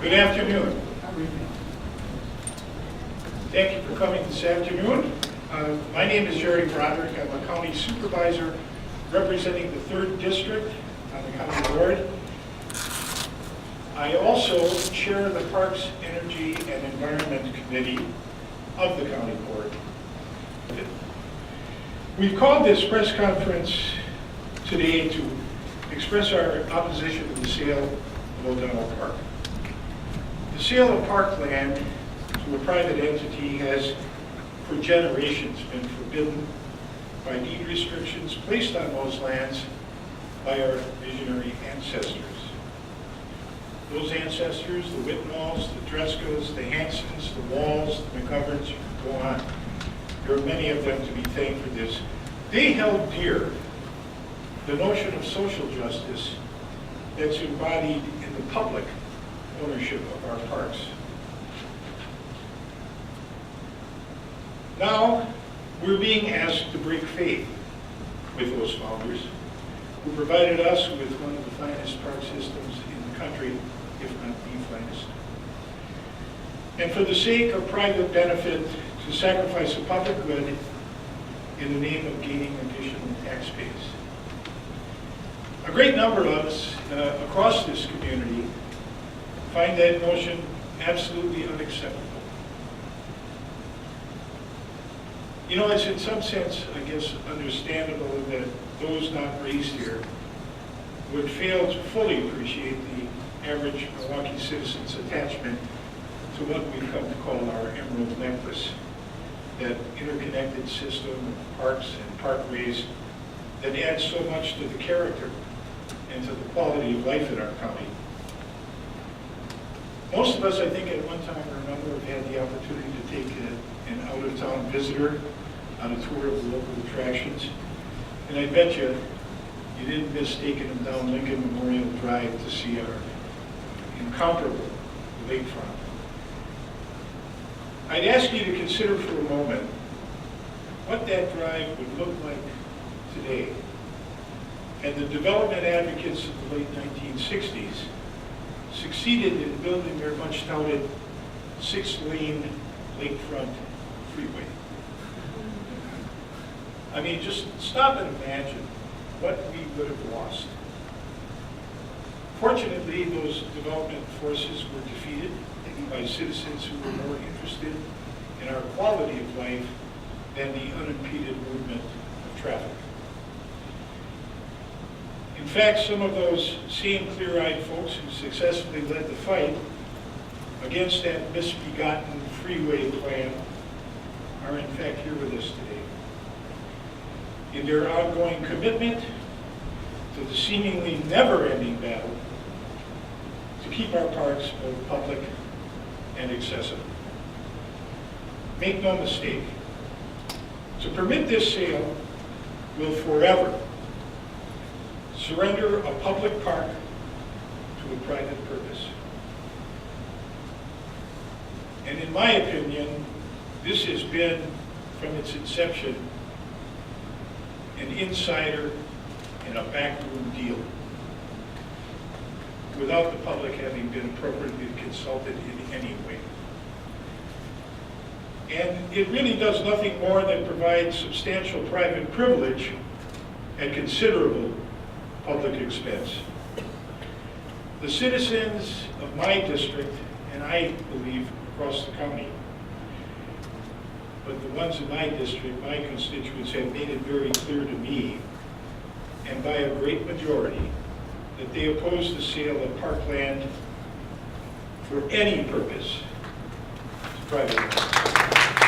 Good afternoon. Thank you for coming this afternoon. My name is Gerry Broderick. I'm a county supervisor representing the 3rd District on the county board. I also chair the Parks, Energy, and Environment Committee of the county board. We've called this press conference today to express our opposition to the sale of O'Donnell Park. The sale of parkland to a private entity has for generations been forbidden by deed restrictions placed on those lands by our visionary ancestors. Those ancestors, the Whitmalls, the Dreskas, the Hansons, the Walls, the McGoverns, go on. There are many of them to be thanked for this. They held dear the notion of social justice that's embodied in the public ownership of our parks. Now, we're being asked to break faith with those founders who provided us with one of the finest park systems in the country, if not the finest. And for the sake of private benefit, to sacrifice a public good in the name of gaining additional tax base. A great number of us across this community find that notion absolutely unacceptable. You know, it's in some sense, I guess, understandable that those not raised here would fail to fully appreciate the average Milwaukee citizen's attachment to what we've come to call our emerald necklace, that interconnected system of parks and parkways that adds so much to the character and to the quality of life in our county. Most of us, I think, at one time or another have had the opportunity to take an out-of-town visitor on a tour of the local attractions. And I bet you didn't miss taking them down Lincoln Memorial Drive to see our incomparable lakefront. I'd ask you to consider for a moment what that drive would look like today. And the development advocates of the late 1960s succeeded in building their much touted 6-lane lakefront freeway. I mean, just stop and imagine what we would have lost. Fortunately, those development forces were defeated by citizens who were more interested in our quality of life than the unimpeded movement of traffic. In fact, some of those same clear-eyed folks who successfully led the fight against that misbegotten freeway plan are in fact here with us today. In their ongoing commitment to the seemingly never-ending battle to keep our parks both public and accessible. Make no mistake, to permit this sale will forever surrender a public park to a private purpose. And in my opinion, this has been, from its inception, an insider and a backroom deal, without the public having been appropriately consulted in any way. And it really does nothing more than provide substantial private privilege at considerable public expense. The citizens of my district, and I believe across the county, but the ones in my district, my constituents, have made it very clear to me, and by a great majority, that they oppose the sale of parkland for any purpose to private owners.